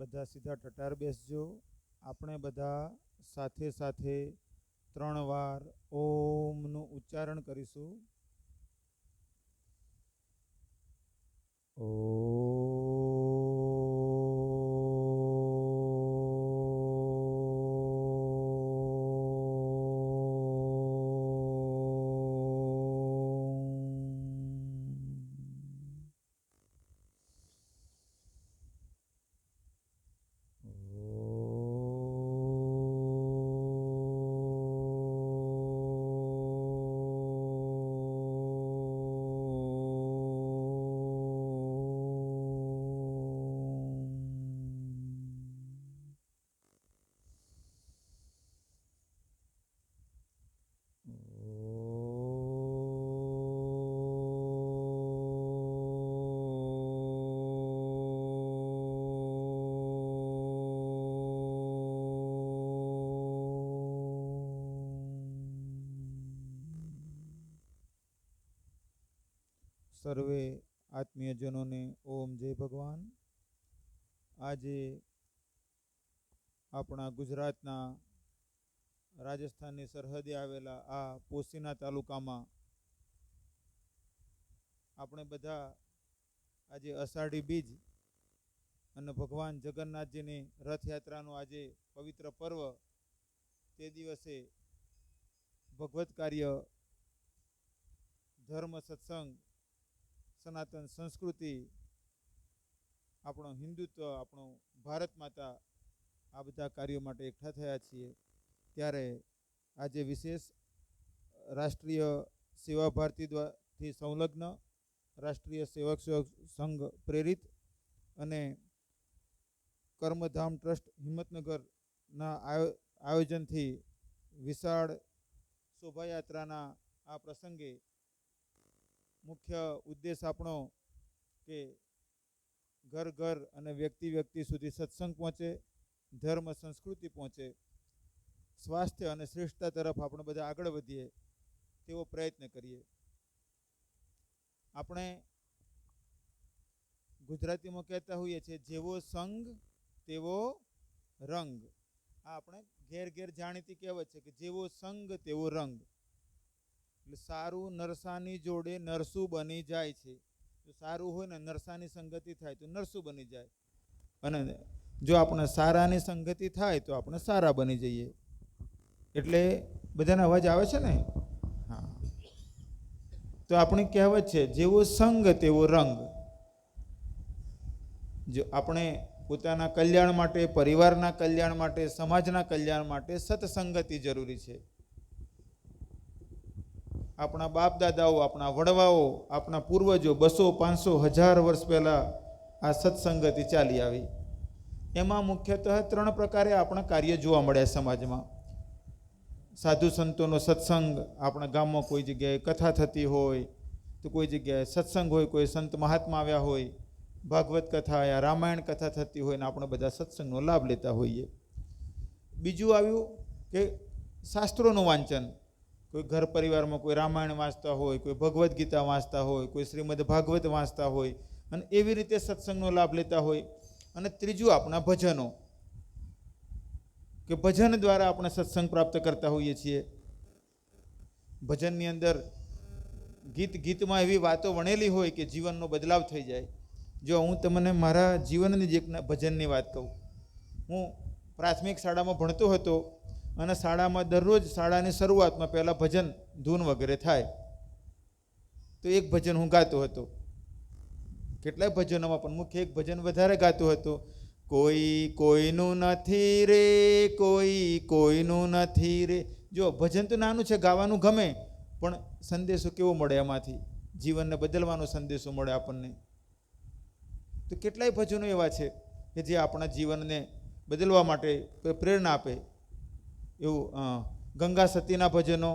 બધા સીધા ટટાર બેસજો. આપણે બધા સાથે સાથે 3 વાર ઓમનું ઉચ્ચારણ કરીશું. સર્વે આત્મીયજનોને ઓમ જય ભગવાન. આજે આપણા ગુજરાતના રાજસ્થાનની સરહદે આવેલા આ પોશીના તાલુકામાં આપણે બધા આજે અષાઢી બીજ અને ભગવાન જગન્નાથજીની રથયાત્રાનું આજે પવિત્ર પર્વ, તે દિવસે ભગવત કાર્ય, ધર્મ સત્સંગ, સનાતન સંસ્કૃતિ, આપણો હિન્દુત્વ, આપણો ભારત માતા, આ બધા કાર્યો માટે એકઠા થયા છીએ. ત્યારે આજે વિશેષ રાષ્ટ્રીય સેવા ભારતીથી સંલગ્ન રાષ્ટ્રીય સેવક સંઘ પ્રેરિત અને કર્મધામ ટ્રસ્ટ હિંમતનગરના આયોજનથી વિશાળ શોભાયાત્રાના આ પ્રસંગે મુખ્ય ઉદ્દેશ આપણો કે ઘર ઘર અને વ્યક્તિ વ્યક્તિ સુધી સત્સંગ પહોંચે, ધર્મ સંસ્કૃતિ પહોંચે, સ્વાસ્થ્ય અને શ્રેષ્ઠતા તરફ આપણે બધા આગળ વધીએ તેવો પ્રયત્ન કરીએ. આપણે ગુજરાતીમાં કહેતા હોઈએ છીએ, જેવો સંગ તેવો રંગ. આ આપણે ઘેર ઘેર જાણીતી કહેવત છે કે જેવો સંગ તેવો રંગ. એટલે સારું નરસાની જોડે નરસું બની જાય છે. જો સારું હોય ને નરસાની સંગતિ થાય તો નરસું બની જાય, અને જો આપણે સારાની સંગતિ થાય તો આપણે સારા બની જઈએ. એટલે બધાને અવાજ આવે છે ને? હા. તો આપણી કહેવત છે, જેવો સંગ તેવો રંગ. જો આપણે પોતાના કલ્યાણ માટે, પરિવારના કલ્યાણ માટે, સમાજના કલ્યાણ માટે સત્સંગતિ જરૂરી છે. આપણા બાપ દાદાઓ, આપણા વડવાઓ, આપણા પૂર્વજો 200, 500, 1000 વર્ષ પહેલાં આ સત્સંગતિ ચાલી આવી. એમાં મુખ્યતઃ 3 પ્રકારે આપણા કાર્ય જોવા મળ્યા સમાજમાં. સાધુ સંતોનો સત્સંગ, આપણા ગામમાં કોઈ જગ્યાએ કથા થતી હોય તો કોઈ જગ્યાએ સત્સંગ હોય, કોઈ સંત મહાત્મા આવ્યા હોય, ભાગવત કથા યા રામાયણ કથા થતી હોય ને આપણે બધા સત્સંગનો લાભ લેતા હોઈએ. બીજું આવ્યું કે શાસ્ત્રોનું વાંચન. કોઈ ઘર પરિવારમાં કોઈ રામાયણ વાંચતા હોય, કોઈ ભગવદ્ ગીતા વાંચતા હોય, કોઈ શ્રીમદ ભાગવત વાંચતા હોય અને એવી રીતે સત્સંગનો લાભ લેતા હોય. અને ત્રીજું આપણા ભજનો, કે ભજન દ્વારા આપણે સત્સંગ પ્રાપ્ત કરતા હોઈએ છીએ. ભજનની અંદર ગીતમાં એવી વાતો વણેલી હોય કે જીવનનો બદલાવ થઈ જાય. જો હું તમને મારા જીવનની જ એક ભજનની વાત કહું. હું પ્રાથમિક શાળામાં ભણતો હતો અને શાળામાં દરરોજ શાળાની શરૂઆતમાં પહેલાં ભજન ધૂન વગેરે થાય. તો એક ભજન હું ગાતો હતો. કેટલાય ભજનોમાં પણ મુખ્ય એક ભજન વધારે ગાતો હતો. કોઈ કોઈનું નથી રે, કોઈ કોઈનું નથી રે. જો ભજન તો નાનું છે, ગાવાનું ગમે, પણ સંદેશો કેવો મળે એમાંથી? જીવનને બદલવાનો સંદેશો મળે આપણને. તો કેટલાય ભજનો એવા છે કે જે આપણા જીવનને બદલવા માટે પ્રેરણા આપે. એવું ગંગા સતીના ભજનો,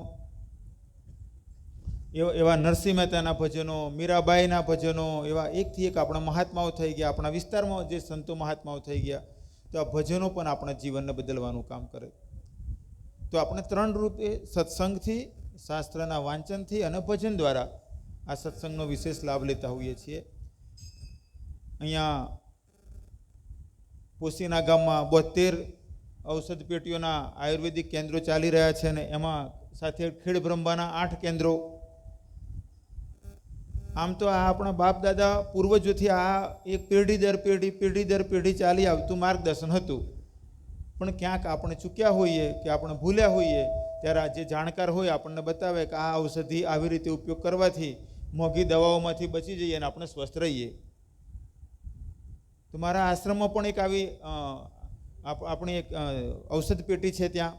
એવા નરસિંહ મહેતાના ભજનો, મીરાબાઈના ભજનો, એવા એકથી એક આપણા મહાત્માઓ થઈ ગયા. આપણા વિસ્તારમાં જે સંતો મહાત્માઓ થઈ ગયા. તો આ ભજનો પણ આપણા જીવનને બદલવાનું કામ કરે. તો આપણે 3 રૂપે સત્સંગથી, શાસ્ત્રના વાંચનથી અને ભજન દ્વારા આ સત્સંગનો વિશેષ લાભ લેતા હોઈએ છીએ. અહીંયા પોસીના ગામમાં 72 ઔષધ પેટીઓના આયુર્વેદિક કેન્દ્રો ચાલી રહ્યા છે અને એમાં સાથે ખેડબ્રહ્માના 8 કેન્દ્રો. આમ તો આ આપણા બાપ દાદા પૂર્વજોથી આ એક પેઢી દર પેઢી ચાલી આવતું માર્ગદર્શન હતું. પણ ક્યાંક આપણે ચૂક્યા હોઈએ કે આપણે ભૂલ્યા હોઈએ ત્યારે આ જે જાણકાર હોય આપણને બતાવે કે આ ઔષધિ આવી રીતે ઉપયોગ કરવાથી મોંઘી દવાઓમાંથી બચી જઈએ અને આપણે સ્વસ્થ રહીએ. તો મારા આશ્રમમાં પણ એક આવી આપણી એક ઔષધ પેટી છે, ત્યાં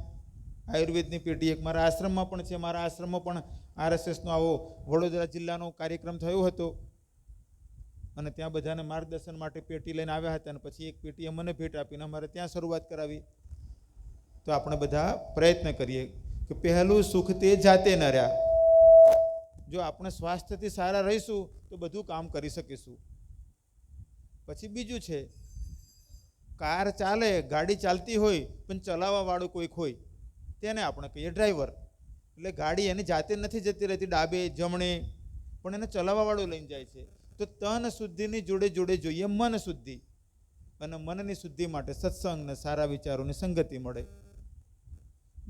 આયુર્વેદની પેટી એક મારા આશ્રમમાં પણ છે. મારા આશ્રમમાં પણ RSSનો આવો વડોદરા જિલ્લાનો કાર્યક્રમ થયો હતો અને ત્યાં બધાને માર્ગદર્શન માટે પેટી લઈને આવ્યા હતા અને પછી એક પેટીએ મને ભેટ આપીને અમારે ત્યાં શરૂઆત કરાવી. તો આપણે બધા પ્રયત્ન કરીએ કે પહેલું સુખ તે જાતે ન રહ્યા. જો આપણે સ્વાસ્થ્યથી સારા રહીશું તો બધું કામ કરી શકીશું. પછી બીજું છે, કાર ચાલે, ગાડી ચાલતી હોય પણ ચલાવવા વાળું કોઈક હોય તેને આપણે કહીએ ડ્રાઈવર. એટલે ગાડી એની જાતે નથી જતી રહેતી ડાબે જમણે, પણ એને ચલાવવા વાળું લઈને જાય છે. તો તન શુદ્ધિની જોડે જોડે જોઈએ મન શુદ્ધિ, અને મનની શુદ્ધિ માટે સત્સંગ ને સારા વિચારોની સંગતિ મળે.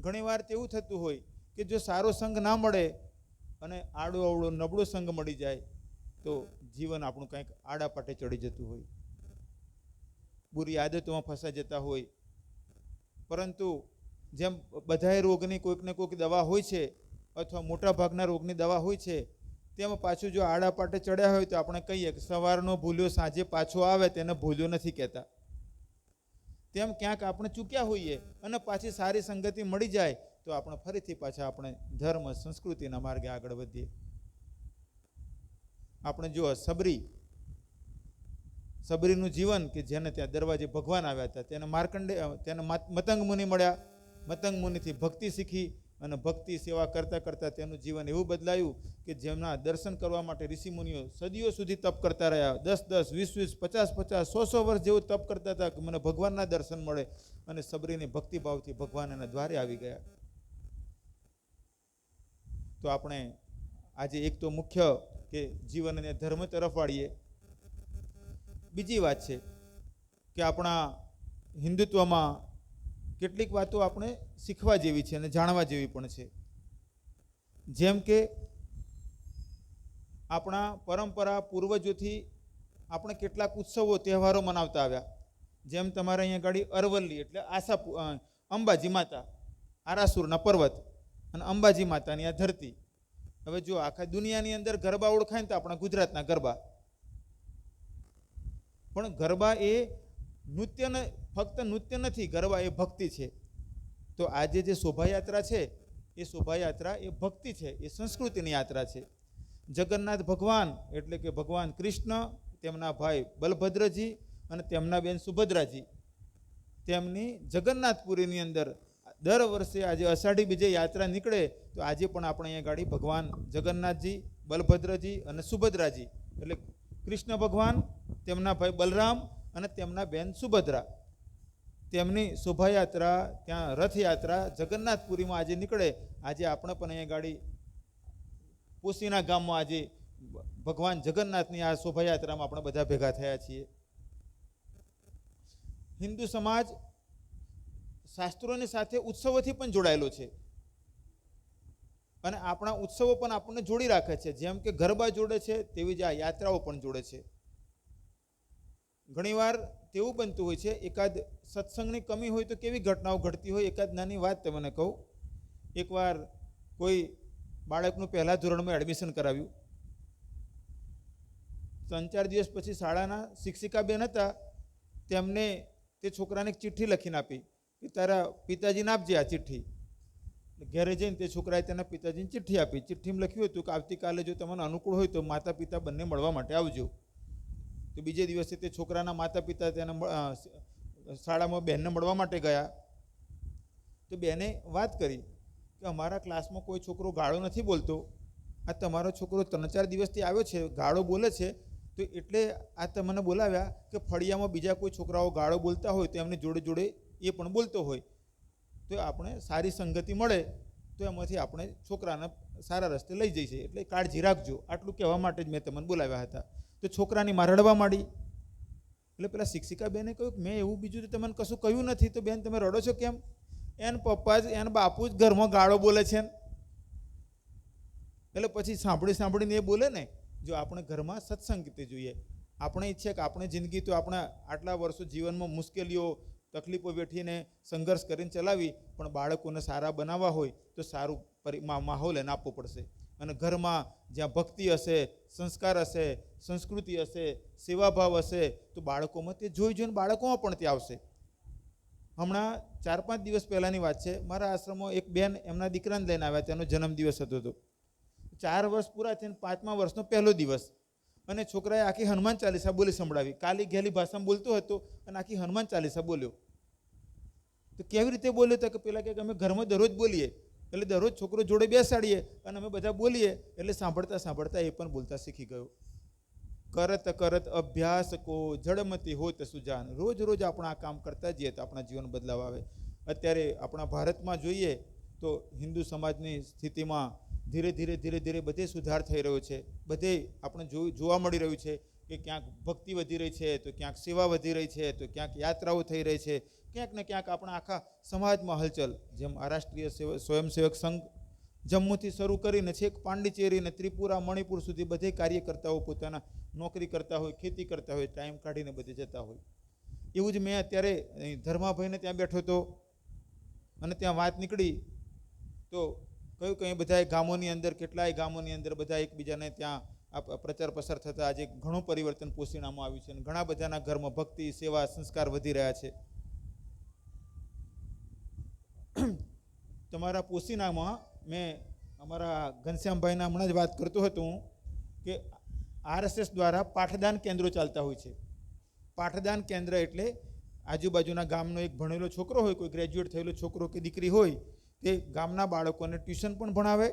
ઘણીવાર તેવું થતું હોય કે જો સારો સંગ ના મળે અને આડો અવળો નબળો સંગ મળી જાય તો જીવન આપણું કંઈક આડા પાટે ચડી જતું હોય, બુરી આદતોમાં ફસાઈ જતા હોય. પરંતુ જેમ બધાય રોગની કોઈક ને કોઈક દવા હોય છે અથવા મોટા ભાગના રોગની દવા હોય છે, તેમાં પાછું જો આડા પાટે ચડ્યા હોય તો આપણે કહીએ કે સવારનો ભૂલ્યો સાંજે પાછો આવે તેને ભૂલ્યો નથી કહેતા. તેમ ક્યાંક આપણે ચૂક્યા હોઈએ અને પાછી સારી સંગતિ મળી જાય તો આપણે ફરીથી પાછા આપણે ધર્મ સંસ્કૃતિના માર્ગે આગળ વધીએ. આપણે જો સબરીનું જીવન કે જેને ત્યાં દરવાજે ભગવાન આવ્યા હતા તેને મતંગ મુનિ મળ્યા. મતંગ મુનિથી ભક્તિ શીખી અને ભક્તિ સેવા કરતાં કરતાં તેનું જીવન એવું બદલાયું કે જેમના દર્શન કરવા માટે ઋષિમુનિઓ સદીઓ સુધી તપ કરતા રહ્યા. 10-10, 20-20, 50-50, 100-100 વર્ષ જેવું તપ કરતા હતા કે મને ભગવાનના દર્શન મળે, અને સબરીની ભક્તિભાવથી ભગવાન એના દ્વારે આવી ગયા. તો આપણે આજે એક તો મુખ્ય કે જીવનને ધર્મ તરફ વાળીએ. બીજી વાત છે કે આપણા હિન્દુત્વમાં કેટલીક વાતો આપણે શીખવા જેવી છે અને જાણવા જેવી પણ છે. જેમ કે આપણા પરંપરા પૂર્વજોથી આપણે કેટલાક ઉત્સવો તહેવારો મનાવતા આવ્યા. જેમ તમારે અહીંયા ગાડી અરવલ્લી એટલે અંબાજી માતા, આરાસુરના પર્વત અને અંબાજી માતાની આ ધરતી. હવે જો આખા દુનિયાની અંદર ગરબા ઓળખાય ને તો આપણા ગુજરાતના ગરબા. પણ ગરબા એ ફક્ત નૃત્ય નથી, ગરબા એ ભક્તિ છે. તો આજે જે શોભાયાત્રા છે એ શોભાયાત્રા એ ભક્તિ છે, એ સંસ્કૃતિની યાત્રા છે. જગન્નાથ ભગવાન એટલે કે ભગવાન કૃષ્ણ, તેમના ભાઈ બલભદ્રજી અને તેમના બેન સુભદ્રાજી, તેમની જગન્નાથપુરીની અંદર દર વર્ષે આજે અષાઢી બીજે યાત્રા નીકળે. તો આજે પણ આપણે અહીંયા ગાડી ભગવાન જગન્નાથજી, બલભદ્રજી અને સુભદ્રાજી એટલે કૃષ્ણ ભગવાન, તેમના ભાઈ બલરામ અને તેમના બેન સુભદ્રા, તેમની શોભાયાત્રા ત્યાં રથયાત્રા જગન્નાથપુરીમાં આજે નીકળે. આજે આપણે પણ અહીંયા ગાડી પોસીના ગામમાં આજે ભગવાન જગન્નાથની આ શોભાયાત્રામાં આપણે બધા ભેગા થયા છીએ. હિન્દુ સમાજ શાસ્ત્રોની સાથે ઉત્સવોથી પણ જોડાયેલો છે અને આપણા ઉત્સવો પણ આપણને જોડી રાખે છે. જેમ કે ગરબા જોડે છે તેવી જ આ યાત્રાઓ પણ જોડે છે. ઘણીવાર તેવું બનતું હોય છે, એકાદ સત્સંગની કમી હોય તો કેવી ઘટનાઓ ઘટતી હોય. એકાદ નાની વાત તમને કહું. એકવાર કોઈ બાળકનું પહેલા ધોરણમાં એડમિશન કરાવ્યું. 3-4 દિવસ પછી શાળાના શિક્ષિકા બેન હતા, તેમને તે છોકરાને એક ચિઠ્ઠી લખીને આપી કે તારા પિતાજીને આપજે આ ચિઠ્ઠી. ઘરે જઈને તે છોકરાએ તેના પિતાજીને ચિઠ્ઠી આપી. ચિઠ્ઠીમાં લખ્યું હતું કે આવતીકાલે જો તમને અનુકૂળ હોય તો માતા પિતા બંને મળવા માટે આવજો. તો બીજે દિવસે તે છોકરાના માતા પિતા તેને શાળામાં બહેનને મળવા માટે ગયા. તો બેને વાત કરી કે અમારા ક્લાસમાં કોઈ છોકરો ગાળો નથી બોલતો, આ તમારો છોકરો 3-4 દિવસથી આવ્યો છે, ગાળો બોલે છે, તો એટલે આ તમને બોલાવ્યા કે ફળિયામાં બીજા કોઈ છોકરાઓ ગાળો બોલતા હોય તો એમની જોડે જોડે એ પણ બોલતો હોય તો આપણે સારી સંગતિ મળે તો એમાંથી આપણે છોકરાને સારા રસ્તે લઈ જઈશું, એટલે કાળજી રાખજો. આટલું કહેવા માટે જ મેં તમને બોલાવ્યા હતા. તો છોકરાની માં રડવા માંડી એટલે પેલા શિક્ષિકા બેને કહ્યું કે મેં એવું બીજું તો તમને કશું કહ્યું નથી, તો બેન તમે રડો છો કેમ? એને પપ્પા જ એને બાપુ જ ઘરમાં ગાળો બોલે છે. એટલે પછી સાંભળીને એ બોલે ને, જો આપણે ઘરમાં સત્સંગીતે જોઈએ. આપણે ઈચ્છે કે આપણે જિંદગી તો આપણે આટલા વર્ષો જીવનમાં મુશ્કેલીઓ તકલીફો વેઠીને સંઘર્ષ કરીને ચલાવી, પણ બાળકોને સારા બનાવવા હોય તો સારું માહોલ એને આપવો પડશે. અને ઘરમાં જ્યાં ભક્તિ હશે, સંસ્કાર હશે, સંસ્કૃતિ હશે, સેવાભાવ હશે, તો બાળકોમાં તે જોઈને બાળકોમાં પણ તે આવશે. હમણાં 4-5 દિવસ પહેલાંની વાત છે, મારા આશ્રમમાં એક બેન એમના દીકરાને લઈને આવ્યા, તેનો જન્મદિવસ હતો. 4 વર્ષ પૂરા થઈને 5મા વર્ષનો પહેલો દિવસ, અને છોકરાએ આખી હનુમાન ચાલીસા બોલી સંભળાવી. કાલી ગેલી ભાષામાં બોલતો હતો અને આખી હનુમાન ચાલીસા બોલ્યો. તો કેવી રીતે બોલ્યો? તો કે પેલા કે અમે ઘરમાં દરરોજ બોલીએ, એટલે દરરોજ છોકરો જોડે બેસાડીએ અને અમે બધા બોલીએ, એટલે સાંભળતા એ પણ બોલતા શીખી ગયો. કરત કરત અભ્યાસ કો જડમતી હોત સુજાન. રોજ આપણે આ કામ કરતા જઈએ તો આપણા જીવન બદલાવ આવે. અત્યારે આપણા ભારતમાં જોઈએ તો હિન્દુ સમાજની સ્થિતિમાં ધીરે ધીરે બધે સુધાર થઈ રહ્યો છે. બધે આપણે જોવા મળી રહ્યું છે કે ક્યાંક ભક્તિ વધી રહી છે, તો ક્યાંક સેવા વધી રહી છે, તો ક્યાંક યાત્રાઓ થઈ રહી છે, ક્યાંક ને ક્યાંક આપણા આખા સમાજમાં હલચલ. જેમ આ રાષ્ટ્રીય સ્વયંસેવક સંઘ જમ્મુથી શરૂ કરીને છેક પાંડિચેરી, ત્રિપુરા, મણિપુર સુધી બધે કાર્યકર્તાઓ પોતાના નોકરી કરતા હોય, ખેતી કરતા હોય, ટાઈમ કાઢીને બધે જતા હોય. એવું જ મેં અત્યારે ધર્માભાઈને ત્યાં બેઠો હતો અને ત્યાં વાત નીકળી તો કહ્યું કે બધા ગામોની અંદર, કેટલાય ગામોની અંદર બધા એકબીજાને ત્યાં પ્રચાર પ્રસાર થતા આજે ઘણું પરિવર્તન પોષીણામાં આવ્યું છે અને ઘણા બધાના ઘરમાં ભક્તિ, સેવા, સંસ્કાર વધી રહ્યા છે. તમારા પોશીનામાં મેં અમારા ઘનશ્યામભાઈના હમણાં જ વાત કરતો હતો હું કે RSS દ્વારા પાઠદાન કેન્દ્રો ચાલતા હોય છે. પાઠદાન કેન્દ્ર એટલે આજુબાજુના ગામનો એક ભણેલો છોકરો હોય, કોઈ ગ્રેજ્યુએટ થયેલો છોકરો કે દીકરી હોય, તે ગામના બાળકોને ટ્યુશન પણ ભણાવે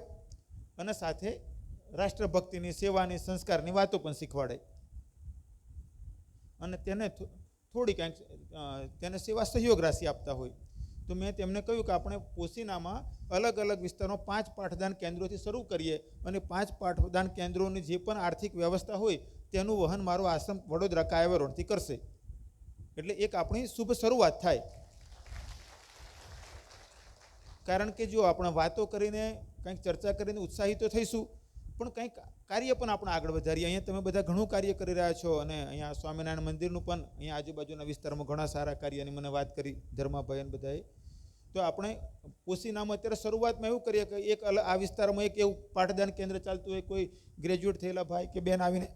અને સાથે રાષ્ટ્રભક્તિની, સેવાની, સંસ્કારની વાતો પણ શીખવાડે અને તેને સેવા સહયોગ રાશિ આપતા હોય. તો મેં તેમને કહ્યું કે આપણે પોશીનામાં અલગ અલગ વિસ્તારમાં 5 પાઠદાન કેન્દ્રોથી શરૂ કરીએ અને 5 પાઠદાન કેન્દ્રોની જે પણ આર્થિક વ્યવસ્થા હોય તેનું વહન મારો આશ્રમ વડોદરા કાયાવરણથી કરશે. એટલે એક આપણી શુભ શરૂઆત થાય. કારણ કે જો આપણે વાતો કરીને કંઈક ચર્ચા કરીને ઉત્સાહિત તો થઈશું, પણ કંઈક કાર્ય પણ આપણે આગળ વધારીએ. અહીંયા તમે બધા ઘણું કાર્ય કરી રહ્યા છો અને અહીંયા સ્વામિનારાયણ મંદિરનું પણ અહીંયા આજુબાજુના વિસ્તારમાં ઘણા સારા કાર્યની મને વાત કરી ધર્માભાઈ અને બધાએ. તો આપણે પોશીનામાં અત્યારે શરૂઆતમાં એવું કરીએ કે એક આ વિસ્તારમાં એક એવું પાઠદાન કેન્દ્ર ચાલતું હોય, કોઈ ગ્રેજ્યુએટ થયેલા ભાઈ કે બેન આવીને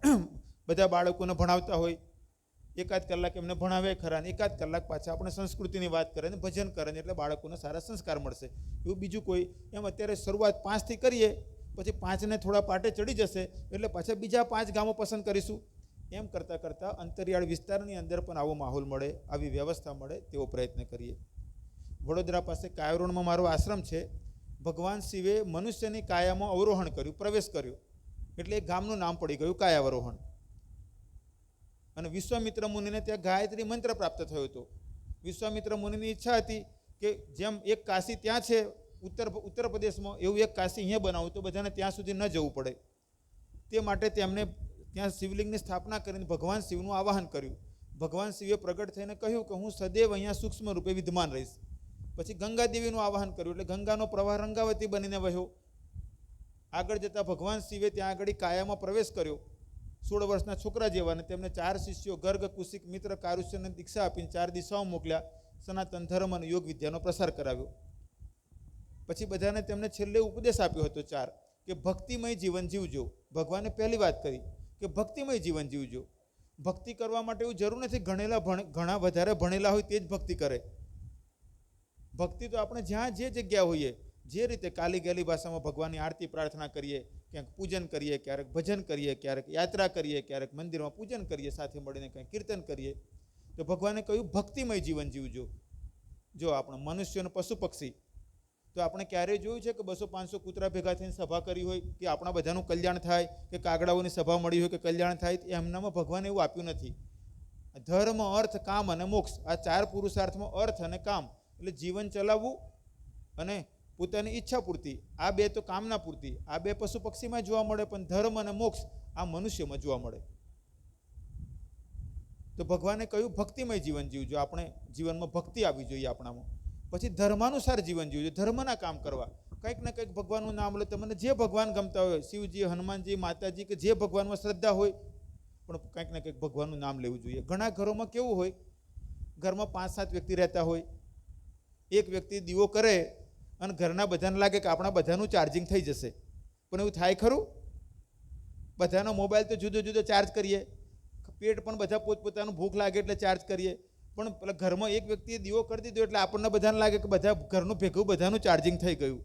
બધા બાળકોને ભણાવતા હોય, 1-8 કલાક એમને ભણાવે ખરા, 1-8 કલાક પાછા આપણે સંસ્કૃતિની વાત કરે ને ભજન કરે, એટલે બાળકોને સારા સંસ્કાર મળશે. એવું બીજું કોઈ એમ અત્યારે શરૂઆત 5થી કરીએ, પછી 5ને થોડા પાટે ચડી જશે એટલે પાછા બીજા 5 ગામો પસંદ કરીશું. એમ કરતાં અંતરિયાળ વિસ્તારની અંદર પણ આવો માહોલ મળે, આવી વ્યવસ્થા મળે તેવો પ્રયત્ન કરીએ. વડોદરા પાસે કાયાવરણમાં મારો આશ્રમ છે. ભગવાન શિવે મનુષ્યની કાયામાં અવરોહણ કર્યું, પ્રવેશ કર્યો, એટલે એ ગામનું નામ પડી ગયું કાયાવરોહણ. અને વિશ્વામિત્ર મુનિને ત્યાં ગાયત્રી મંત્ર પ્રાપ્ત થયો હતો. વિશ્વામિત્ર મુનિની ઈચ્છા હતી કે જેમ એક કાશી ત્યાં છે ઉત્તર પ્રદેશમાં, એવું એક કાશી અહીંયા બનાવું તો બધાને ત્યાં સુધી ન જવું પડે. તે માટે તેમણે ત્યાં શિવલિંગની સ્થાપના કરીને ભગવાન શિવનું આવાહન કર્યું. ભગવાન શિવે પ્રગટ થઈને કહ્યું કે હું સદૈવ અહીંયા સૂક્ષ્મ રૂપે વિદ્યમાન રહીશ. પછી ગંગાદેવીનું આવાહન કર્યું એટલે ગંગાનો પ્રવાહ રંગાવતી બનીને વહ્યો. આગળ જતાં ભગવાન શિવે ત્યાં આગળ કાયામાં પ્રવેશ કર્યો 16 વર્ષના છોકરા જેવા, અને તેમને 4 શિષ્યો ગર્ગ, કુશિક, મિત્ર, કારુષ્યને દીક્ષા આપીને 4 દિશાઓ મોકલ્યા. સનાતન ધર્મ અને યોગ વિદ્યાનો પ્રસાર કરાવ્યો. પછી બધાને તેમને છેલ્લે ઉપદેશ આપ્યો હતો 4 કે ભક્તિમય જીવન જીવજો. ભગવાને પહેલી વાત કરી કે ભક્તિમય જીવન જીવજો. ભક્તિ કરવા માટે એવું જરૂર નથી ઘણા વધારે ભણેલા હોય તે જ ભક્તિ કરે. ભક્તિ તો આપણે જ્યાં જે જગ્યા હોઈએ, જે રીતે કાલી ગેલી ભાષામાં ભગવાનની આરતી પ્રાર્થના કરીએ, ક્યાંક પૂજન કરીએ, ક્યારેક ભજન કરીએ, ક્યારેક યાત્રા કરીએ, ક્યારેક મંદિરમાં પૂજન કરીએ, સાથે મળીને કંઈક કીર્તન કરીએ. તો ભગવાને કહ્યું ભક્તિમય જીવન જીવજો. જો આપણે મનુષ્યનો પશુ પક્ષી, તો આપણે ક્યારેય જોયું છે કે 200-500 કૂતરા ભેગા થઈને સભા કરી હોય કે આપણા બધાનું કલ્યાણ થાય, કે કાગડાઓની સભા મળી હોય કે કલ્યાણ થાય? એમનામાં ભગવાને એવું આપ્યું નથી. ધર્મ, અર્થ, કામ અને મોક્ષ, આ 4 પુરુષાર્થમાં અર્થ અને કામ એટલે જીવન ચલાવવું અને પોતાની ઈચ્છા પૂરતી, આ 2 તો કામના પૂરતી. આ 2 પશુ પક્ષીમાં જોવા મળે, પણ ધર્મ અને મોક્ષ આ મનુષ્યમાં જોવા મળે. તો તો ભગવાને કહ્યું ભક્તિમય જીવન જીવજો, આપણે જીવનમાં ભક્તિ આવવી જોઈએ આપણામાં. પછી ધર્માનુસાર જીવન જીવજો, ધર્મના કામ કરવા, કંઈક ને કંઈક ભગવાનનું નામ લો. તમને જે ભગવાન ગમતા હોય, શિવજી, હનુમાનજી, માતાજી, કે જે ભગવાનમાં શ્રદ્ધા હોય, પણ કંઈક ને કંઈક ભગવાનનું નામ લેવું જોઈએ. ઘણા ઘરોમાં કેવું હોય, ઘરમાં 5-7 વ્યક્તિ રહેતા હોય, એક વ્યક્તિ દીવો કરે અને ઘરના બધાને લાગે કે આપણા બધાનું ચાર્જિંગ થઈ જશે, પણ એવું થાય ખરું? બધાનો મોબાઈલ તો જુદો જુદો ચાર્જ કરીએ, પેટ પણ બધા પોતપોતાનું ભૂખ લાગે એટલે ચાર્જ કરીએ, પણ પેલા ઘરમાં એક વ્યક્તિએ દીવો કરી દીધો એટલે આપણને બધાને લાગે કે બધા ઘરનું ભેગું બધાનું ચાર્જિંગ થઈ ગયું.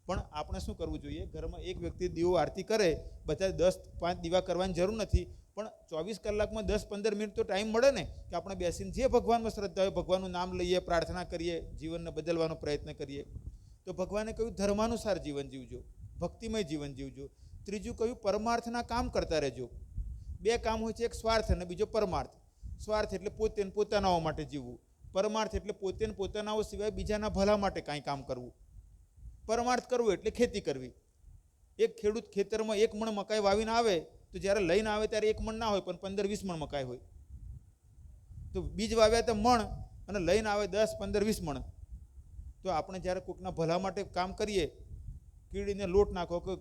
પણ આપણે શું કરવું જોઈએ? ઘરમાં એક વ્યક્તિ દીવો આરતી કરે, બધા 10-5 દીવા કરવાની જરૂર નથી, પણ 24 કલાકમાં 10-15 મિનિટ તો ટાઈમ મળે ને, કે આપણે બેસીને જે ભગવાનમાં શ્રદ્ધા હોય ભગવાનનું નામ લઈએ, પ્રાર્થના કરીએ, જીવનને બદલવાનો પ્રયત્ન કરીએ. તો ભગવાને કહ્યું ધર્માનુસાર જીવન જીવજો, ભક્તિમય જીવન જીવજો. ત્રીજું કહ્યું પરમાર્થના કામ કરતા રહેજો. 2 કામ હોય છે, એક સ્વાર્થ અને બીજો પરમાર્થ. સ્વાર્થ એટલે પોતે પોતાનાઓ માટે જીવવું, પરમાર્થ એટલે પોતે પોતાનાઓ સિવાય બીજાના ભલા માટે કાંઈ કામ કરવું. પરમાર્થ કરવું એટલે ખેતી કરવી. એક ખેડૂત ખેતરમાં 1 મણ મકાઈ વાવીને આવે તો જ્યારે લઈને આવે ત્યારે 1 મણ ના હોય, પણ 15-20 મણ મકાઈ હોય. તો બીજ વાવ્યા તો મણ અને લઈને આવે 10-15-20 મણ. તો આપણે જ્યારે કોઈકના ભલા માટે કામ કરીએ, કીડીને લોટ નાખો, કે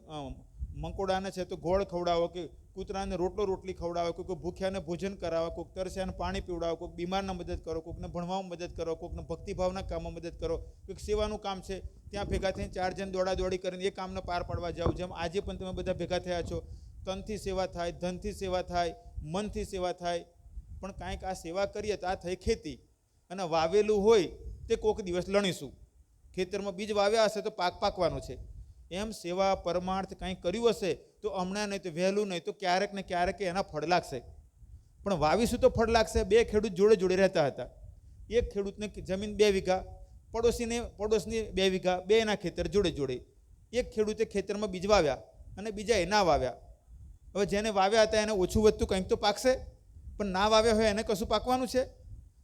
મંકોડાને છે તો ગોળ ખવડાવો, કે કૂતરાને રોટલી ખવડાવો, કોઈ ભૂખ્યાને ભોજન કરાવો, કોઈક તરસ્યાને પાણી પીવડાવો, કોઈક બીમારને મદદ કરો, કોઈકને ભણવામાં મદદ કરો, કોઈકને ભક્તિભાવના કામમાં મદદ કરો, કોઈક સેવાનું કામ છે ત્યાં ભેગા થઈને 4 જણ દોડાદોડી કરીને એ કામને પાર પાડવા જાઓ. જેમ આજે પણ તમે બધા ભેગા થયા છો, તનથી સેવા થાય, ધનથી સેવા થાય, મનથી સેવા થાય. પણ કાંઈક આ સેવા કરીએ તો આ થઈ ખેતી, અને વાવેલું હોય તે કોઈક દિવસ લણીશું. ખેતરમાં બીજ વાવ્યા હશે તો પાક પાકવાનો છે. એમ સેવા પરમાર્થ કંઈ કર્યું હશે તો હમણાં નહીં તો વહેલું નહીં તો ક્યારેક ને ક્યારેક એના ફળ લાગશે. પણ વાવીશું તો ફળ લાગશે. 2 ખેડૂત જોડે જોડે રહેતા હતા. એક ખેડૂતને જમીન 2 વીઘા, પડોશની 2 વીઘા, 2ના ખેતર જોડે જોડે. એક ખેડૂતે ખેતરમાં બીજ વાવ્યા અને બીજાએ ના વાવ્યા. હવે જેને વાવ્યા હતા એને ઓછું વધતું કંઈક તો પાકશે, પણ ના વાવ્યા હોય એને કશું પાકવાનું છે.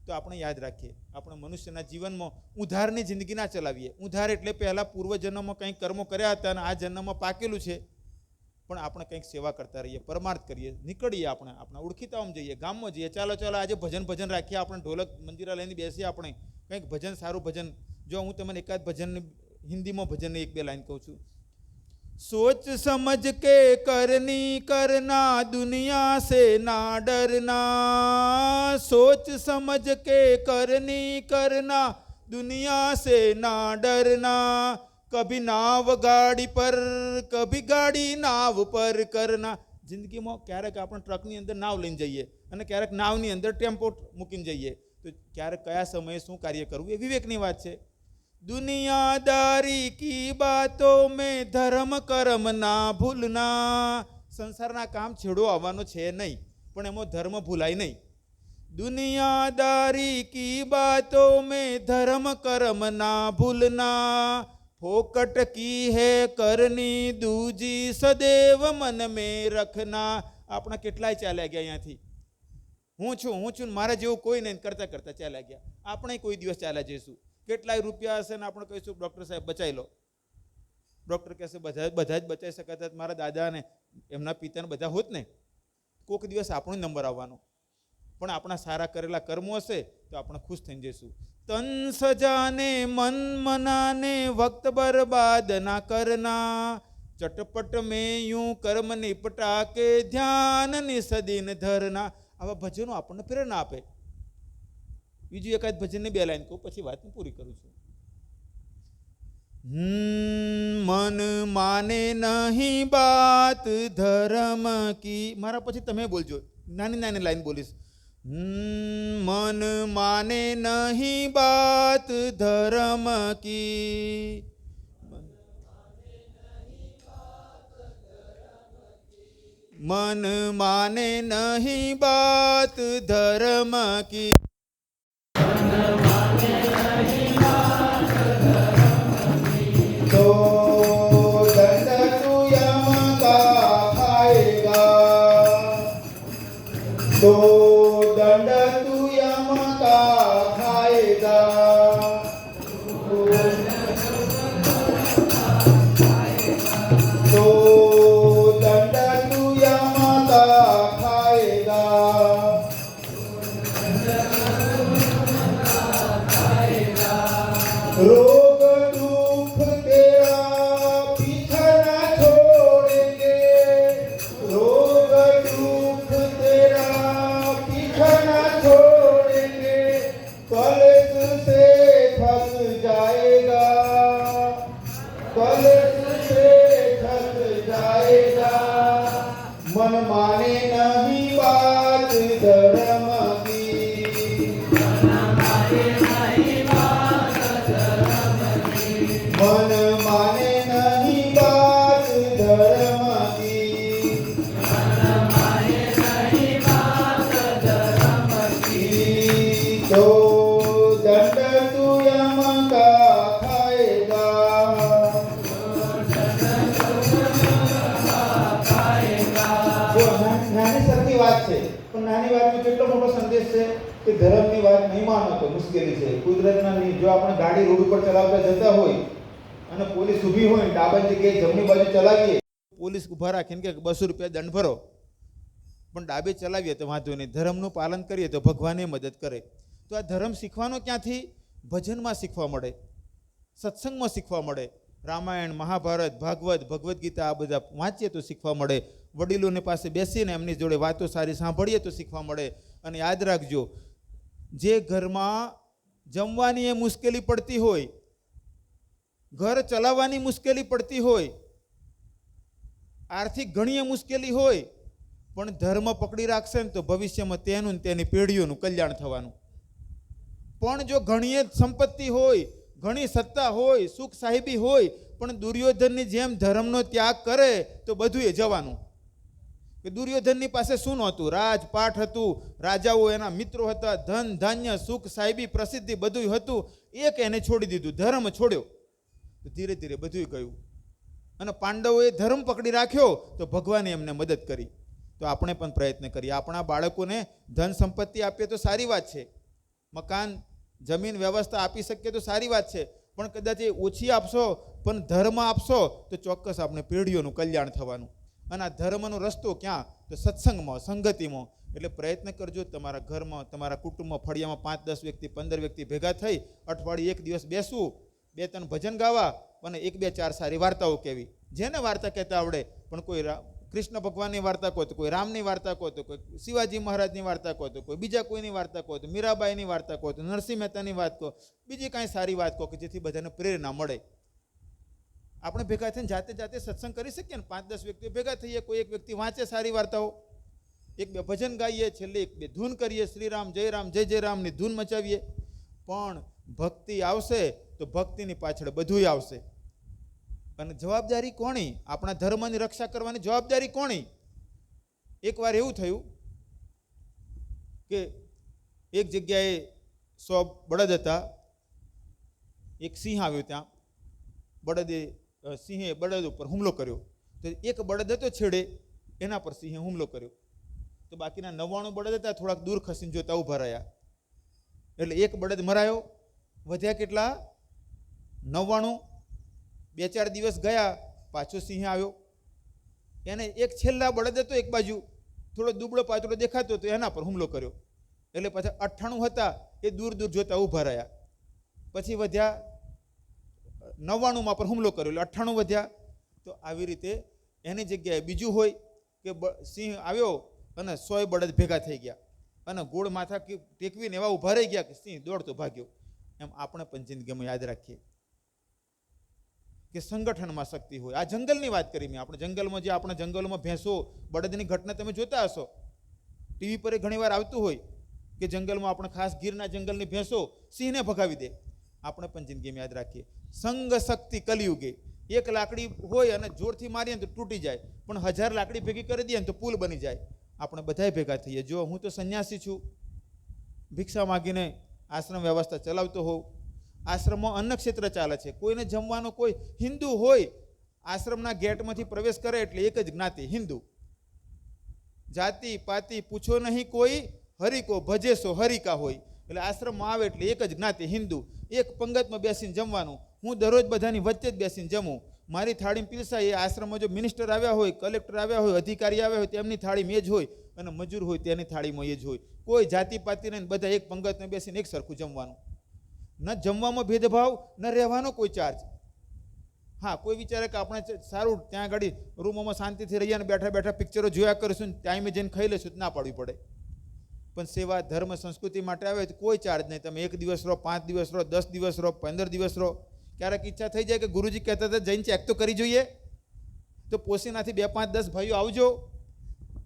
તો આપણે યાદ રાખીએ, આપણે મનુષ્યના જીવનમાં ઉધારની જિંદગી ના ચલાવીએ. ઉધાર એટલે પહેલાં પૂર્વજન્મમાં કંઈક કર્મો કર્યા હતા અને આ જન્મમાં પાકેલું છે. પણ આપણે કંઈક સેવા કરતા રહીએ, પરમાર્થ કરીએ, નીકળીએ, આપણે આપણા ઓળખીતાઓમાં જઈએ, ગામમાં જઈએ. ચાલો આજે ભજન રાખીએ, આપણે ઢોલક મંજીરા લઈને બેસીએ, આપણે કંઈક ભજન, સારું ભજન. જો હું તમને એકાદ ભજન હિન્દીમાં ભજનની 1-2 લાઈન કહું છું. सोच समझ के करनी करना दुनिया से ना डरना, सोच समझ के करनी करना दुनिया से ना डरना, कभी नाव गाड़ी पर कभी गाड़ी नाव પર કરના. જિંદગીમાં ક્યારેક આપણે ટ્રકની અંદર નાવ લઈને જઈએ અને ક્યારેક નાવની અંદર ટેમ્પો મૂકીને જઈએ. તો ક્યારેક કયા સમયે શું કાર્ય કરવું એ વિવેકની વાત છે. દુનિયાદારી કી બાતો મેં ધર્મ કર્મ ના ભૂલના. સંસારના કામ છેડો આવવાનો છે નહીં, પણ એમાં ધર્મ ભૂલાય નહીં. દુનિયાદારી કી બાતો મેં ધર્મ કર્મ ના ભૂલના, ફોકટ કી હે કરની દૂજી સદૈવ મન મેં રખના. આપણા કેટલાય ચાલ્યા ગયા અહીંયાથી. હું છું મારા જેવું કોઈ નહીં, કરતા કરતા ચાલ્યા ગયા. આપણે કોઈ દિવસ ચાલ્યા જઈશું. કેટલાય રૂપિયા હશે ને આપણે કહીશું ડૉક્ટર સાહેબ બચાવી લો. ડૉક્ટર કહેશે બધા જ બચાવી શકાતા. મારા દાદા ને એમના પિતાને બધા હોત ને, કોઈક દિવસ આપણો નંબર આવવાનો. પણ આપણા સારા કરેલા કર્મો હશે તો આપણે ખુશ થઈ જઈશું. તન સજાને મન મનાને વક્ત બરબાદ ના કરના, ચટપટ મેં यूं કર્મ નિપટા કે ધ્યાન નિસદીન ધરના. આવા ભજનો આપણને પ્રેરણા આપે. બીજું એકાદ ભજનની 2 લાઈન કહું, પછી વાત પૂરી કરું છું. મન માને નહીં બાત ધર્મ કી. મારા પછી તમે બોલજો, નાની લાઈન બોલીશ. મન માને નહીં બાત ધર્મ કી, મન માને નહીં બાત ધર્મ કી, तो दंड तू यम का खाएगा, तो दंड तू यम का खाएगा, तो दंड तू यम का खाएगा, रोग दुख तेरा पीछा ना छोड़ेंगे, रोग दुख तेरा पीछा ना छोड़ेंगे, कलेश से थक जाएगा, कलेश से थक जाएगा, मन माने नहीं बात धर्म की, मन माने नहीं बात धर्म की, तो दंड तू यम का खाएगा, નાની સરખી વાત છે પણ નાની વાતમાં કેટલો મોટો સંદેશ છે કે ધર્મની વાત નહીં માનો તો મુશ્કેલી છે. કુદરતના જો આપણે ગાડી રોડ ઉપર ચલાવતા જતા હોય અને પોલીસ ઊભી હોય ડાબા જગ્યાએ જમણી બાજુ ચલાવીએ, પોલીસ ઊભા રાખીને કે 200 રૂપિયા દંડ ભરો, પણ ડાબે ચલાવીએ તો વાંધો નહીં, ધર્મનું પાલન કરીએ તો ભગવાને મદદ કરે. તો આ ધર્મ શીખવાનો ક્યાંથી? ભજનમાં શીખવા મળે, સત્સંગમાં શીખવા મળે. રામાયણ, મહાભારત, ભાગવત, ભગવદ્ ગીતા આ બધા વાંચીએ તો શીખવા મળે. વડીલોની પાસે બેસીને એમની જોડે વાતો સારી સાંભળીએ તો શીખવા મળે. અને યાદ રાખજો, જે ઘરમાં જમવાની એ મુશ્કેલી પડતી હોય, ઘર ચલાવવાની મુશ્કેલી પડતી હોય, આર્થિક ઘણી મુશ્કેલી હોય, પણ ધર્મ પકડી રાખશે ને તો ભવિષ્યમાં તેનું તેની પેઢીઓનું કલ્યાણ થવાનું. પણ જો ઘણી સંપત્તિ હોય, ઘણી સત્તા હોય, સુખ સાહેબી હોય, પણ દુર્યોધનની જેમ ધર્મનો ત્યાગ કરે તો બધું એ જવાનું. કે દુર્યોધનની પાસે શું નહોતું? રાજપાઠ હતું, રાજાઓ એના મિત્રો હતા, ધન ધાન્ય, સુખ સાહેબી, પ્રસિદ્ધિ બધું હતું. એક એને છોડી દીધું, ધર્મ છોડ્યો તો ધીરે ધીરે બધું ગયું. અને પાંડવોએ ધર્મ પકડી રાખ્યો તો ભગવાને એમને મદદ કરી. તો આપણે પણ પ્રયત્ન કરીએ, આપણા બાળકોને ધન સંપત્તિ આપીએ તો સારી વાત છે, મકાન જમીન વ્યવસ્થા આપી શકીએ તો સારી વાત છે, પણ કદાચ એ ઓછી આપશો પણ ધર્મ આપશો તો ચોક્કસ આપણે પેઢીઓનું કલ્યાણ થવાનું. અને આ ધર્મનો રસ્તો ક્યાં? તો સત્સંગમાં, સંગતિમાં. એટલે પ્રયત્ન કરજો, તમારા ઘરમાં, તમારા કુટુંબમાં, ફળિયામાં 5, 10 વ્યક્તિ, 15 વ્યક્તિ ભેગા થઈ અઠવાડિયે 1 દિવસ બેસવું, 2-3 ભજન ગાવા અને 1-2-4 સારી વાર્તાઓ કહેવી. જેને વાર્તા કહેતા આવડે, પણ કોઈ કૃષ્ણ ભગવાનની વાર્તા કહો તો કોઈ રામની વાર્તા કહો તો કોઈ શિવાજી મહારાજની વાર્તા કહો તો કોઈ બીજા કોઈની વાર્તા કહો તો મીરાબાઈની વાર્તા કહો તો નરસિંહ મહેતાની વાત કહો, બીજી કાંઈ સારી વાત કહો કે જેથી બધાને પ્રેરણા મળે. આપણે ભેગા થઈને જાતે જાતે સત્સંગ કરી શકીએ ને. 5-10 વ્યક્તિઓ ભેગા થઈએ, કોઈ એક વ્યક્તિ વાંચે સારી વાર્તાઓ, 1-2 ભજન ગાઈએ, છેલ્લે 1-2 ધૂન કરીએ, શ્રી રામ જય જય રામની ધૂન મચાવીએ. પણ ભક્તિ આવશે તો ભક્તિની પાછળ બધું આવશે. અને જવાબદારી કોની? આપણા ધર્મની રક્ષા કરવાની જવાબદારી કોની? એકવાર એવું થયું કે એક જગ્યાએ 100 બળદ હતા, એક સિંહ આવ્યો, ત્યાં સિંહે બળદ ઉપર હુમલો કર્યો. તો એક બળદ હતો છેડે, એના પર સિંહે હુમલો કર્યો. તો બાકીના 99 બળદ હતા થોડાક દૂર ખસીને જોતા ઊભા રહ્યા. એટલે એક બળદ મરાયો, વધ્યા કેટલા? 99. 2-4 દિવસ ગયા, પાછો સિંહ આવ્યો. એને એક છેલ્લા બળદ હતો એક બાજુ, થોડો દુબળો પાતળો દેખાતો હતો, એના પર હુમલો કર્યો. એટલે પાછા 98 હતા, એ દૂર દૂર જોતા ઊભા રહ્યા. પછી વધ્યા 99 પર હુમલો કર્યો, એટલે 98 વધ્યા. તો આવી રીતે એની જગ્યાએ બીજું હોય કે સિંહ આવ્યો અને 100 બળદ ભેગા થઈ ગયા અને ગોળ માથા ટેકવીને એવા ઊભા રહી ગયા કે સિંહ દોડતો ભાગ્યો. એમ આપણે પણ જિંદગીમાં યાદ રાખીએ કે સંગઠનમાં શક્તિ હોય. આ જંગલની વાત કરી મેં. આપણે જંગલમાં, જે આપણા જંગલોમાં ભેંસો બળદની ઘટના તમે જોતા હશો, ટીવી પર ઘણીવાર આવતું હોય કે જંગલમાં આપણે ખાસ ગીરના જંગલની ભેંસો સિંહને ભગાવી દે. આપણે પણ જિંદગીમાં યાદ રાખીએ, સંગ શક્તિ કલિયુગે. એક લાકડી હોય અને જોરથી મારીએ તો તૂટી જાય, પણ 1000 લાકડી ભેગી કરી દઈએ તો પુલ બની જાય. આપણે બધાય ભેગા થઈએ. જો હું તો સંન્યાસી છું, ભિક્ષા માગીને આશ્રમ વ્યવસ્થા ચલાવતો હોઉં. આશ્રમમાં અન્ન ક્ષેત્ર ચાલે છે, કોઈને જમવાનો, કોઈ હિન્દુ હોય આશ્રમના ગેટમાંથી પ્રવેશ કરે એટલે એક જ જ્ઞાતિ હિન્દુ. જાતિ પાતિ પૂછો નહીં કોઈ, હરિકો ભજેસો હરિકા હોય. એટલે આશ્રમમાં આવે એટલે એક જ જ્ઞાતિ હિન્દુ. એક પંગતમાં બેસીને જમવાનું. હું દરરોજ બધાની વચ્ચે જ બેસીને જમું. મારી થાળી પીરસાય. એ આશ્રમમાં જો મિનિસ્ટર આવ્યા હોય, કલેક્ટર આવ્યા હોય, અધિકારી આવ્યા હોય, તેમની થાળીમાં એ જ હોય, અને મજૂર હોય તેની થાળીમાં એ જ હોય. કોઈ જાતિ પાતિ નહીં, બધા એક પંગતમાં બેસીને એક સરખું જમવાનું. ન જમવામાં ભેદભાવ, ન રહેવાનો કોઈ ચાર્જ. હા, કોઈ વિચારે કે આપણે સારું ત્યાં આગળ રૂમોમાં શાંતિથી રહીએ અને બેઠા બેઠા પિક્ચરો જોયા કરીશું ને ટાઈમે જઈને ખાઈ લઈશું, ના પાડવી પડે. પણ સેવા ધર્મ સંસ્કૃતિ માટે આવે તો કોઈ ચાર્જ નહીં. તમે 1 દિવસ રહો, 5 દિવસ રહો, 10 દિવસ રહો, 15 દિવસ રહો. ક્યારેક ઈચ્છા થઈ જાય કે ગુરુજી કહેતા હતા જઈને ચેક તો કરી જોઈએ, તો પોસીનાથી 2, 5, 10 ભાઈઓ આવજો,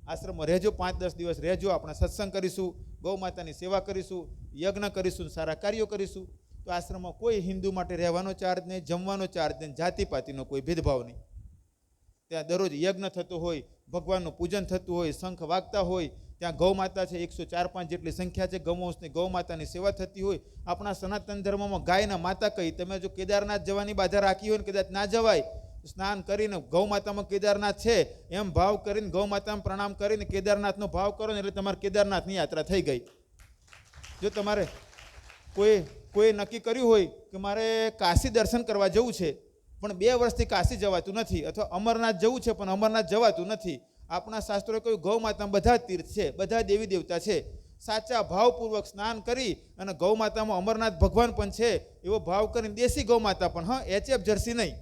આશ્રમમાં રહેજો, 5-10 દિવસ રહેજો, આપણે સત્સંગ કરીશું, ગૌ માતાની સેવા કરીશું, યજ્ઞ કરીશું, સારા કાર્યો કરીશું. તો આશ્રમમાં કોઈ હિન્દુ માટે રહેવાનો ચાર્જ નહીં, જમવાનો ચાર્જ નહીં, જાતિપાતિનો કોઈ ભેદભાવ નહીં. ત્યાં દરરોજ યજ્ઞ થતો હોય, ભગવાનનું પૂજન થતું હોય, શંખ વાગતા હોય. ત્યાં ગૌ માતા છે, 104-5 જેટલી સંખ્યા છે ગૌવંશની, ગૌ માતાની સેવા થતી હોય. આપણા સનાતન ધર્મમાં ગાયના માતા કહી. તમે જો કેદારનાથ જવાની બાધા રાખી હોય ને કદાચ ના જવાય, સ્નાન કરીને ગૌ માતામાં કેદારનાથ છે એમ ભાવ કરીને ગૌ માતામાં પ્રણામ કરીને કેદારનાથનો ભાવ કરો ને એટલે તમારે કેદારનાથની યાત્રા થઈ ગઈ. જો તમારે કોઈ નક્કી કર્યું હોય કે મારે કાશી દર્શન કરવા જવું છે પણ 2 વર્ષથી કાશી જવાતું નથી, અથવા અમરનાથ જવું છે પણ અમરનાથ જવાતું નથી. આપણા શાસ્ત્રોએ કહ્યું ગૌ માતામાં બધા તીર્થ છે, બધા દેવી દેવતા છે. સાચા ભાવપૂર્વક સ્નાન કરી અને ગૌ માતામાં અમરનાથ ભગવાન પણ છે એવો ભાવ કરીને દેશી ગૌ માતા પણ, હા HF જર્સી નહીં,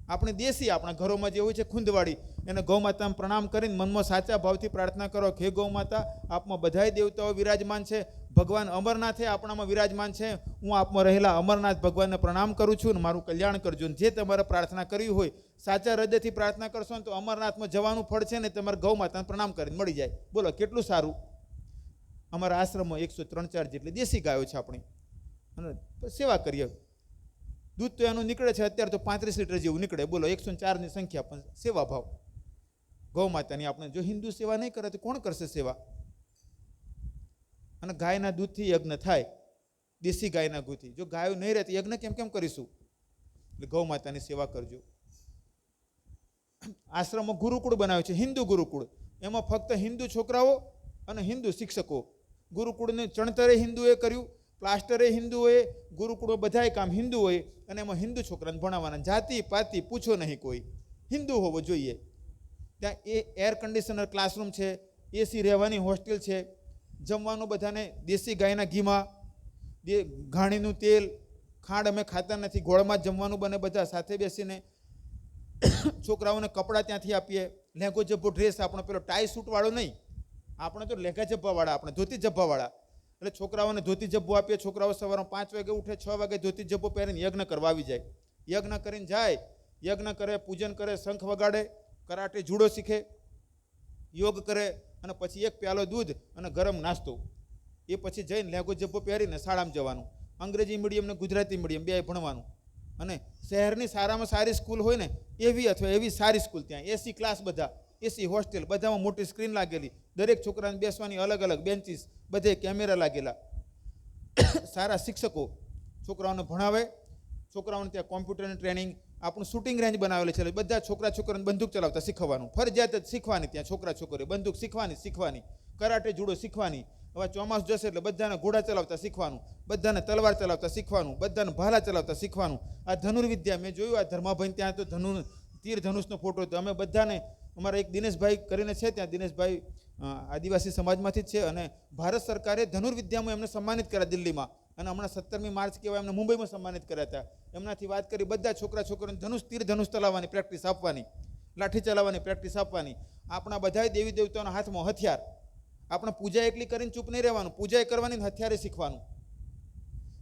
આપણી દેશી આપણા ઘરોમાં જે હોય છે ખૂંદવાળી, એને ગૌ માતામાં પ્રણામ કરીને મનમાં સાચા ભાવથી પ્રાર્થના કરો કે હે ગૌ માતા, આપમાં બધાય દેવતાઓ વિરાજમાન છે, ભગવાન અમરનાથે આપણામાં વિરાજમાન છે, હું આપમાં રહેલા અમરનાથ ભગવાનને પ્રણામ કરું છું ને મારું કલ્યાણ કરજો. જે તમારે પ્રાર્થના કરવી હોય સાચા હૃદયથી પ્રાર્થના કરશો ને તો અમરનાથમાં જવાનું ફળ છે ને તમારે ગૌ માતાને પ્રણામ કરીને મળી જાય. બોલો કેટલું સારું. અમારા આશ્રમમાં 103-4 જેટલી દેશી ગાયો છે આપણી, અને સેવા કરીએ. દૂધ તો એનું નીકળે છે અત્યારે તો 35 લીટર જેવું નીકળે. બોલો 104ની સંખ્યા, પણ સેવા ભાવ ગૌ માતાની. આપણે જો હિન્દુ સેવા નહીં કરે તો કોણ કરશે સેવા? અને ગાયના દૂધથી યજ્ઞ થાય, દેશી ગાયના દૂધથી. જો ગાયો નહીં રહે તો યજ્ઞ કેમ કરીશું? એટલે ગૌ માતાની સેવા કરજો. આશ્રમમાં ગુરુકુળ બનાવ્યો છે, હિન્દુ ગુરુકુળ. એમાં ફક્ત હિન્દુ છોકરાઓ અને હિન્દુ શિક્ષકો. ગુરુકુળને ચણતરે હિન્દુએ કર્યું, પ્લાસ્ટરે હિન્દુઓએ, ગુરુકુળો બધાય કામ હિન્દુઓએ, અને એમાં હિન્દુ છોકરાને ભણાવવાના. જાતિ પાતિ પૂછો નહીં, કોઈ હિન્દુ હોવો જોઈએ. ત્યાં એર કન્ડિશનર ક્લાસરૂમ છે, AC રહેવાની હોસ્ટેલ છે, જમવાનું બધાને દેશી ગાયના ઘીમાં, ઘાણીનું તેલ, ખાંડ અમે ખાતા નથી, ગોળમાં જમવાનું બને, બધા સાથે બેસીને. છોકરાઓને કપડાં ત્યાંથી આપીએ, લેંગો જબ્બો ડ્રેસ, આપણો પેલો ટાઈ સૂટવાળો નહીં, આપણે તો લેંગા જબ્બાવાળા, આપણે ધોતી જબ્બાવાળા. એટલે છોકરાઓને ધોતી જબ્બો આપીએ. છોકરાઓ સવારમાં 5 વાગે ઉઠે, 6 વાગે ધોતી જબ્બો પહેરીને યજ્ઞ કરવા આવી જાય. યજ્ઞ કરીને જાય, યજ્ઞ કરે, પૂજન કરે, શંખ વગાડે, કરાટે જુડો શીખે, યોગ કરે, અને પછી 1 પ્યાલો દૂધ અને ગરમ નાસ્તો. એ પછી જઈને લેંગો જબ્બો પહેરીને શાળામાં જવાનું. અંગ્રેજી મીડિયમ ને ગુજરાતી મીડિયમ 2 ભણવાનું. અને શહેરની સારામાં સારી સ્કૂલ હોય ને એવી અથવા એવી સારી સ્કૂલ, ત્યાં AC ક્લાસ, બધા AC હોસ્ટેલ, બધામાં મોટી સ્ક્રીન લાગેલી, દરેક છોકરાને બેસવાની અલગ અલગ બેન્ચીસ, બધે કેમેરા લાગેલા. સારા શિક્ષકો છોકરાઓને ભણાવે. છોકરાઓને ત્યાં કોમ્પ્યુટરની ટ્રેનિંગ, આપણું શૂટિંગ રેન્જ બનાવેલી છે, બધા છોકરાઓને બંદૂક ચલાવતા શીખવાનું, ફરજિયાત જ શીખવાની. ત્યાં છોકરીઓ બંદૂક શીખવાની, કરાટે જુડો શીખવાની. હવે ચોમાસું જશે એટલે બધાને ઘોડા ચલાવતા શીખવાનું, બધાને તલવાર ચલાવતા શીખવાનું, બધાને ભાલા ચલાવતા શીખવાનું. આ ધનુર્વિદ્યા મેં જોયું, આ ધર્માભાઈ ત્યાં તો તીર ધનુષનો ફોટો હતો. અમે બધાને, અમારા એક દિનેશભાઈ કરીને છે ત્યાં, દિનેશભાઈ આદિવાસી સમાજમાંથી જ છે, અને ભારત સરકારે ધનુર્વિદ્યામાં એમને સન્માનિત કર્યા દિલ્હીમાં, અને હમણાં 17મી માર્ચ કહેવાય એમને મુંબઈમાં સન્માનિત કર્યા હતા. એમનાથી વાત કરી, બધા છોકરાઓને તીર ધનુષ ચલાવવાની પ્રેક્ટિસ આપવાની, લાઠી ચલાવવાની પ્રેક્ટિસ આપવાની. આપણા બધા દેવી દેવતાઓના હાથમાં હથિયાર. આપણે પૂજા એકલી કરીને ચૂપ નહીં રહેવાનું, પૂજા કરવાની, હથિયારે શીખવાનું.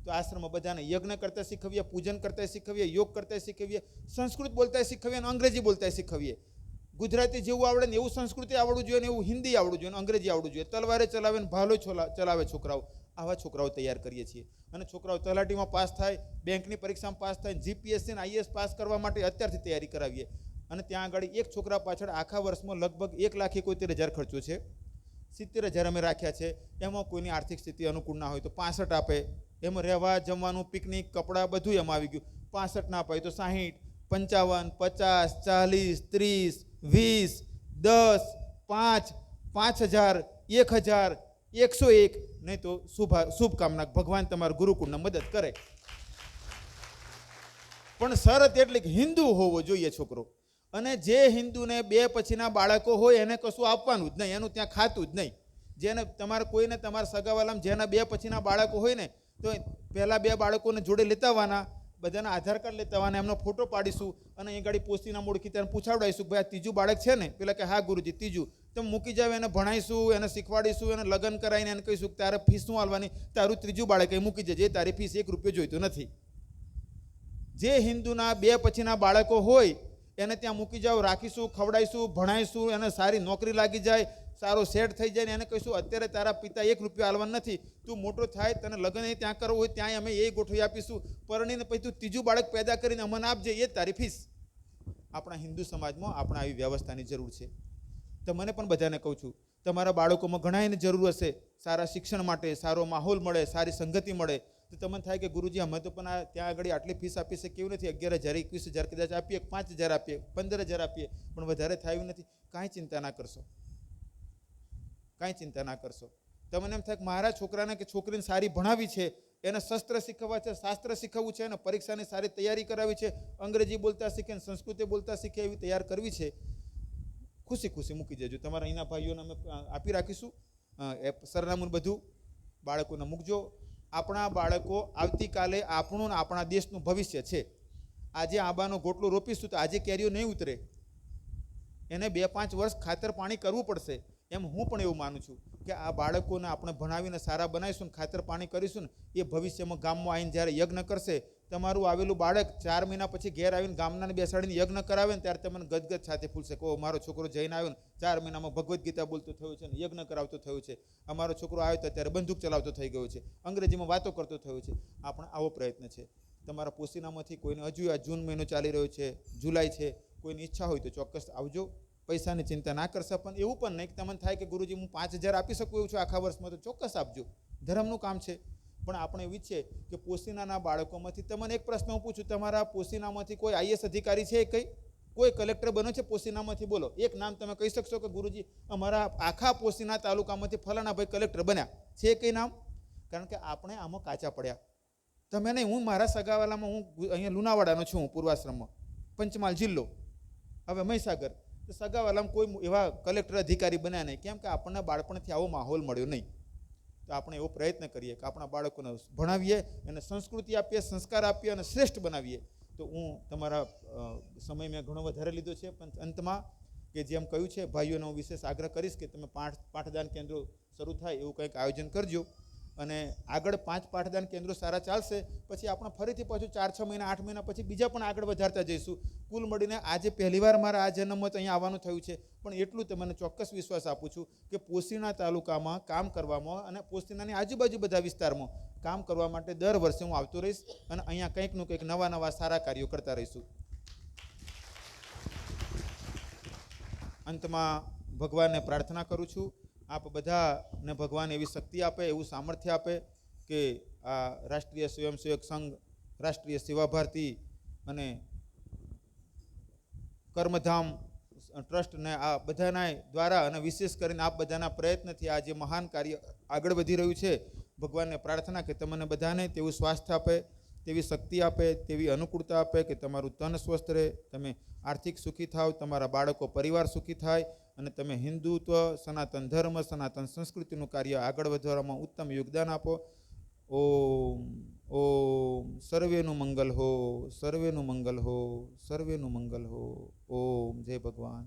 તો આશ્રમમાં બધાને યજ્ઞ કરતા શીખવીએ, પૂજન કરતા શીખવીએ, યોગ કરતા શીખવીએ, સંસ્કૃત બોલતા શીખવીએ અને અંગ્રેજી બોલતા શીખવીએ. ગુજરાતી જેવું આવડે ને એવું સંસ્કૃતિ આવડવું જોઈએ, ને એવું હિન્દી આવડવું જોઈએ, અંગ્રેજી આવડવું જોઈએ. તલવારે ચલાવે ને ભાલો ચલાવે છોકરાઓ, આવા છોકરાઓ તૈયાર કરીએ છીએ. અને છોકરાઓ તલાટીમાં પાસ થાય, બેંકની પરીક્ષામાં પાસ થાય, GPSC અને IAS પાસ કરવા માટે અત્યારથી તૈયારી કરાવીએ. અને ત્યાં આગળ એક છોકરા પાછળ આખા વર્ષમાં લગભગ 1,71,000 ખર્ચો છે. 70,000 અમે રાખ્યા છે. એમાં કોઈની આર્થિક સ્થિતિ અનુકૂળ ના હોય તો 65 આપે. એમાં રહેવા, જમવાનું, પિકનિક, કપડાં બધું એમાં આવી ગયું. 65 ના અપાય તો 60, 55, 50, 40, 30, 20, 10, 5, 5,000, 1,000, 101, નહીં તો શુભકામના, ભગવાન તમારા ગુરુકુળને મદદ કરે. પણ શરત એટલી કે હિન્દુ હોવો જોઈએ છોકરો. અને જે હિન્દુને 2 પછીના બાળકો હોય એને કશું આપવાનું જ નહીં, એનું ત્યાં ખાતું જ નહીં. જેને તમારે કોઈને તમારા સગાવાલામાં જેના 2 પછીના બાળકો હોય ને, તો પહેલાં 2 બાળકોને જોડે લેતા આવવાના, બધાના આધાર કાર્ડ લેતા આવવાના, એમનો ફોટો પાડીશું અને અહીં ગાડી પોસ્તીના મોડથી તેને પૂછાવડાવીશું ભાઈ આ ત્રીજું બાળક છે ને? પેલા કે હા ગુરુજી ત્રીજું. તમે મૂકી જાવ, એને ભણાવીશું, એને શીખવાડીશું, એને લગ્ન કરાવીને એને કહીશું તારે ફીસ શું આલવાની, તારું ત્રીજું બાળક અહીં મૂકી જજે, તારી ફીસ 1 રૂપિયો જોઈતો નથી. જે હિન્દુના 2 પછીના બાળકો હોય એને ત્યાં મૂકી જાઓ, રાખીશું, ખવડાવીશું, ભણાવીશું, એને સારી નોકરી લાગી જાય, સારો સેટ થઈ જાય ને એને કહીશું અત્યારે તારા પિતા 1 રૂપિયો આલવાનું નથી, તું મોટો થાય તને લગ્ન ત્યાં કરવું હોય ત્યાં અમે એ ગોઠવી આપીશું, પરણીને પછી તું ત્રીજું બાળક પેદા કરીને અમને આપજે, એ તારી ફીસ. આપણા હિન્દુ સમાજમાં આપણે આવી વ્યવસ્થાની જરૂર છે. તો મને પણ બધાને કહું છું, તમારા બાળકોમાં ઘણા એની જરૂર હશે, સારા શિક્ષણ માટે, સારો માહોલ મળે, સારી સંગતિ મળે. તો તમને થાય કે ગુરુજી અમે તો પણ આ ત્યાં આગળ આટલી ફીસ આપી છે કેવું નથી, 11,000 21,000 કદાચ આપીએ, 5,000 આપીએ, 15,000 આપીએ, પણ વધારે થયું નથી. કાંઈ ચિંતા ના કરશો, કાંઈ ચિંતા ના કરશો. તમને એમ થાય કે મારા છોકરાને કે છોકરીને સારી ભણાવી છે, એને શસ્ત્ર શીખવવા છે, શાસ્ત્ર શીખવવું છે, એને પરીક્ષાની સારી તૈયારી કરાવી છે, અંગ્રેજી બોલતા શીખે, સંસ્કૃતિ બોલતા શીખે એવી તૈયાર કરવી છે, ખુશી ખુશી મૂકી દેજો. તમારા અહીંના ભાઈઓને અમે આપી રાખીશું સરનામું બધું, બાળકોને મૂકજો. આપણા બાળકો આવતીકાલે આપણું ને આપણા દેશનું ભવિષ્ય છે. આજે આંબાનો ગોટલો રોપીશું તો આજે કેરીઓ નહીં ઉતરે, એને 2-5 વર્ષ ખાતર પાણી કરવું પડશે. એમ હું પણ એવું માનું છું કે આ બાળકોને આપણે ભણાવીને સારા બનાવીશું ને ખાતર પાણી કરીશું ને એ ભવિષ્યમાં ગામમાં આવીને જ્યારે યજ્ઞ કરશે, તમારું આવેલું બાળક 4 મહિના પછી ઘેર આવીને ગામનાને બેસાડીને યજ્ઞ કરાવે ને ત્યારે તમને ગદગદ સાથે ફૂલશે કે મારો છોકરો જઈને આવ્યો ને 4 મહિનામાં ભગવદ્ ગીતા બોલતો થયો છે ને યજ્ઞ કરાવતો થયો છે, અમારો છોકરો આવ્યો તો ત્યારે બંદૂક ચલાવતો થઈ ગયો છે, અંગ્રેજીમાં વાતો કરતો થયો છે. આપણે આવો પ્રયત્ન છે. તમારા પોસીનામાંથી કોઈને હજુ આ જૂન મહિનો ચાલી રહ્યો છે, જુલાઈ છે, કોઈની ઈચ્છા હોય તો ચોક્કસ આવજો. પૈસાની ચિંતા ના કરશો, પણ એવું પણ નહીં કે તમને થાય કે ગુરુજી હું 5,000 આપી શકું એવું છું આખા વર્ષમાં, તો ચોક્કસ આપજો, ધર્મનું કામ છે. પણ આપણે એવી છે કે પોસીનાના બાળકોમાંથી તમને એક પ્રશ્ન હું પૂછું, તમારા પોસીનામાંથી કોઈ IAS અધિકારી છે? કોઈ કલેક્ટર બન્યો છે પોસીનામાંથી? બોલો એક નામ તમે કહી શકશો કે ગુરુજી અમારા આખા પોસીના તાલુકામાંથી ફલાણા ભાઈ કલેક્ટર બન્યા છે? કઈ નામ? કારણ કે આપણે આમાં કાચા પડ્યા. તમે નહીં, હું મારા સગાવાલામાં હું અહીંયા લુણાવાડાનો છું, પૂર્વાશ્રમમાં, પંચમહાલ જિલ્લો, હવે મહીસાગર. તો સગાવાલામાં કોઈ એવા કલેક્ટર અધિકારી બન્યા નહીં. કેમ કે આપણને બાળપણથી આવો માહોલ મળ્યો નહીં. તો આપણે એવો પ્રયત્ન કરીએ કે આપણા બાળકોને ભણાવીએ, એને સંસ્કૃતિ આપીએ, સંસ્કાર આપીએ અને શ્રેષ્ઠ બનાવીએ. તો હું તમારા સમય મેં ઘણો વધારે લીધો છે, પણ અંતમાં કે જેમ કહ્યું છે ભાઈઓને હું વિશેષ આગ્રહ કરીશ કે તમે પાઠદાન કેન્દ્રો શરૂ થાય એવું કંઈક આયોજન કરજો. અને આગળ 5 પાઠદાન કેન્દ્રો સારા ચાલશે, પછી આપણે ફરીથી પાછું 4-6 મહિના 8 મહિના પછી બીજા પણ આગળ વધારતા જઈશું. કુલ મળીને આજે પહેલીવાર મારા આ જન્મમાં અહીંયા આવવાનું થયું છે, પણ એટલું તમને ચોક્કસ વિશ્વાસ આપું છું કે પોશીના તાલુકામાં કામ કરવામાં અને પોશીનાની આજુબાજુ બધા વિસ્તારમાં કામ કરવા માટે દર વર્ષે હું આવતો રહીશ અને અહીંયા કંઈકનું કંઈક નવા સારા કાર્યો કરતા રહીશું. અંતમાં ભગવાનને પ્રાર્થના કરું છું, આપ બધાને ભગવાન એવી શક્તિ આપે, એવું સામર્થ્ય આપે કે આ રાષ્ટ્રીય સ્વયંસેવક સંઘ, રાષ્ટ્રીય સેવા ભારતી અને કર્મધામ ટ્રસ્ટને આ બધાના દ્વારા અને વિશેષ કરીને આપ બધાના પ્રયત્નથી આ જે મહાન કાર્ય આગળ વધી રહ્યું છે, ભગવાનને પ્રાર્થના કે તમને બધાને તેવું સ્વાસ્થ્ય આપે, તેવી શક્તિ આપે, તેવી અનુકૂળતા આપે કે તમારું તન સ્વસ્થ રહે, તમે આર્થિક સુખી થાવ, તમારા બાળકો પરિવાર સુખી થાય અને તમે હિન્દુત્વ, સનાતન ધર્મ, સનાતન સંસ્કૃતિનું કાર્ય આગળ વધારવામાં ઉત્તમ યોગદાન આપો. ઓમ ઓમ સર્વેનું મંગલ હો, સર્વેનું મંગલ હો, સર્વેનું મંગલ હો. ઓમ જય ભગવાન.